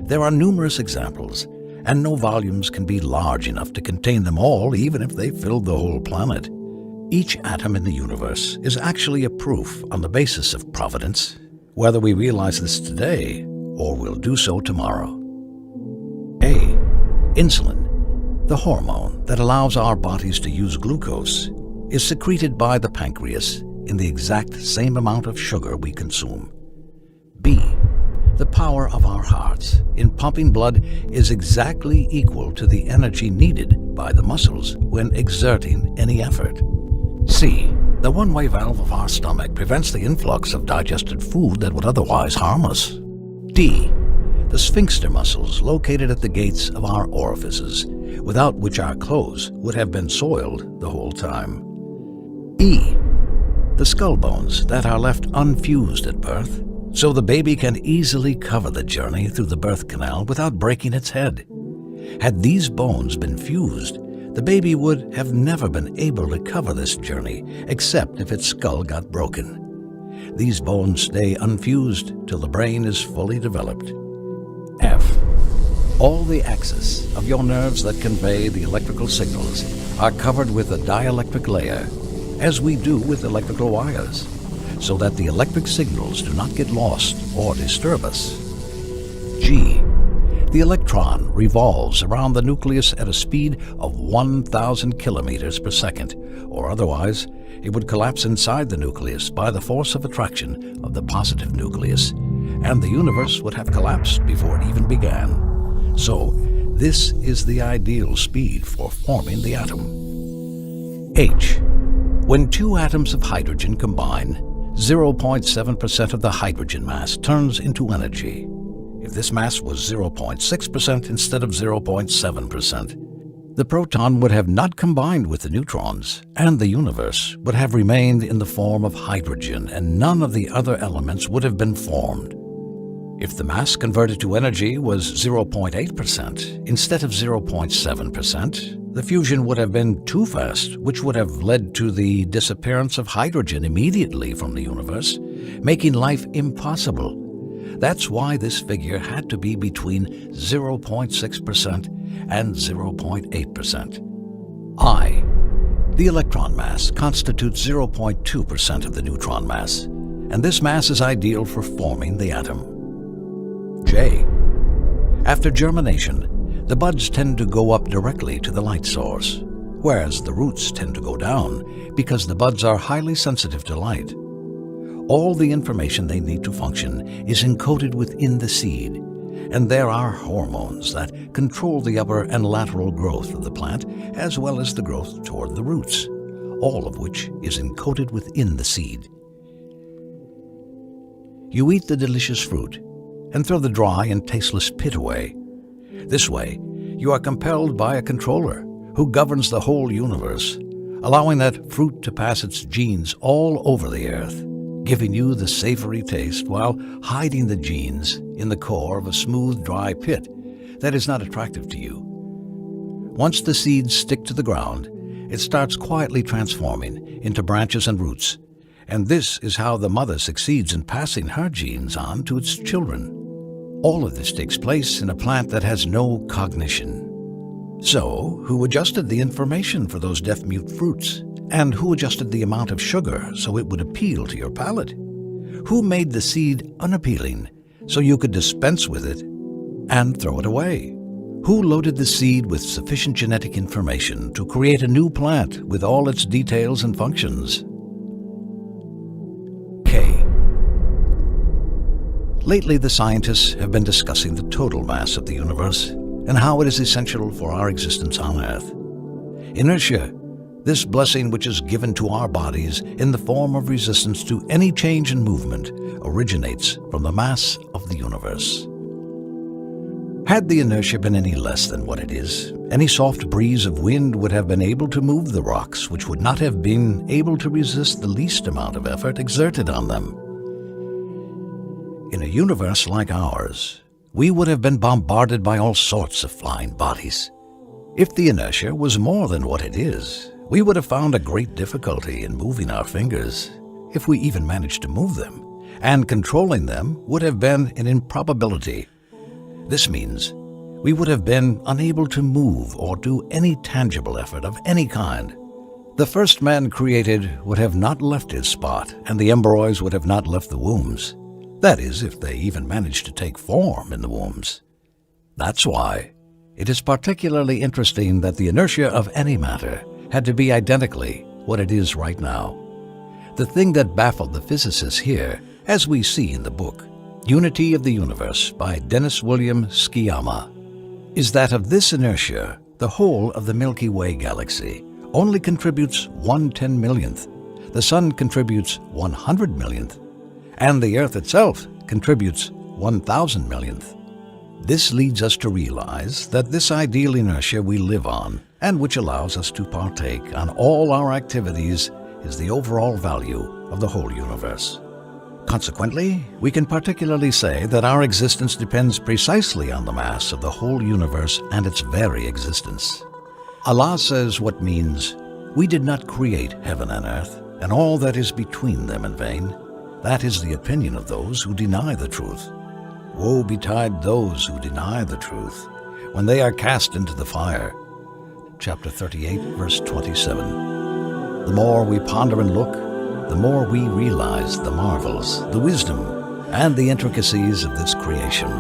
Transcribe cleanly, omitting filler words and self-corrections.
There are numerous examples, and no volumes can be large enough to contain them all, even if they filled the whole planet. Each atom in the universe is actually a proof on the basis of providence, whether we realize this today or will do so tomorrow. A. Insulin, the hormone that allows our bodies to use glucose, is secreted by the pancreas in the exact same amount of sugar we consume. B. The power of our hearts in pumping blood is exactly equal to the energy needed by the muscles when exerting any effort. C. The one-way valve of our stomach prevents the influx of digested food that would otherwise harm us. D. The sphincter muscles located at the gates of our orifices, without which our clothes would have been soiled the whole time. E. The skull bones that are left unfused at birth, so the baby can easily cover the journey through the birth canal without breaking its head. Had these bones been fused, the baby would have never been able to cover this journey except if its skull got broken. These bones stay unfused till the brain is fully developed. F. All the axes of your nerves that convey the electrical signals are covered with a dielectric layer, as we do with electrical wires, so that the electric signals do not get lost or disturb us. G. The electron revolves around the nucleus at a speed of 1,000 kilometers per second, or otherwise it would collapse inside the nucleus by the force of attraction of the positive nucleus, and the universe would have collapsed before it even began. So, this is the ideal speed for forming the atom. H. When two atoms of hydrogen combine, 0.7% of the hydrogen mass turns into energy. If this mass was 0.6% instead of 0.7%, the proton would have not combined with the neutrons, and the universe would have remained in the form of hydrogen, and none of the other elements would have been formed. If the mass converted to energy was 0.8% instead of 0.7%, the fusion would have been too fast, which would have led to the disappearance of hydrogen immediately from the universe, making life impossible. That's why this figure had to be between 0.6% and 0.8%. I. The electron mass constitutes 0.2% of the neutron mass, and this mass is ideal for forming the atom. J. After germination, the buds tend to go up directly to the light source, whereas the roots tend to go down because the buds are highly sensitive to light. All the information they need to function is encoded within the seed, and there are hormones that control the upper and lateral growth of the plant as well as the growth toward the roots, all of which is encoded within the seed. You eat the delicious fruit and throw the dry and tasteless pit away. This way, you are compelled by a controller who governs the whole universe, allowing that fruit to pass its genes all over the earth, giving you the savory taste while hiding the genes in the core of a smooth, dry pit that is not attractive to you. Once the seeds stick to the ground, it starts quietly transforming into branches and roots, and this is how the mother succeeds in passing her genes on to its children. All of this takes place in a plant that has no cognition. So, who adjusted the information for those deaf-mute fruits? And who adjusted the amount of sugar so it would appeal to your palate? Who made the seed unappealing so you could dispense with it and throw it away? Who loaded the seed with sufficient genetic information to create a new plant with all its details and functions? K. Lately, the scientists have been discussing the total mass of the universe and how it is essential for our existence on Earth. Inertia, this blessing which is given to our bodies in the form of resistance to any change in movement, originates from the mass of the universe. Had the inertia been any less than what it is, any soft breeze of wind would have been able to move the rocks, which would not have been able to resist the least amount of effort exerted on them. In a universe like ours, we would have been bombarded by all sorts of flying bodies. If the inertia was more than what it is, we would have found a great difficulty in moving our fingers, if we even managed to move them, and controlling them would have been an improbability. This means we would have been unable to move or do any tangible effort of any kind. The first man created would have not left his spot, and the embryos would have not left the wombs. That is, if they even managed to take form in the wombs. That's why it is particularly interesting that the inertia of any matter had to be identically what it is right now. The thing that baffled the physicists here, as we see in the book, Unity of the Universe by Dennis William Sciama, is that of this inertia, the whole of the Milky Way galaxy only contributes 1/10 millionth, the Sun contributes 100 millionth, and the Earth itself contributes 1,000 millionth. This leads us to realize that this ideal inertia we live on, and which allows us to partake on all our activities, is the overall value of the whole universe. Consequently, we can particularly say that our existence depends precisely on the mass of the whole universe and its very existence. Allah says what means, "We did not create heaven and earth, and all that is between them in vain." That is the opinion of those who deny the truth. Woe betide those who deny the truth, when they are cast into the fire. Chapter 38, verse 27. The more we ponder and look, the more we realize the marvels, the wisdom, and the intricacies of this creation.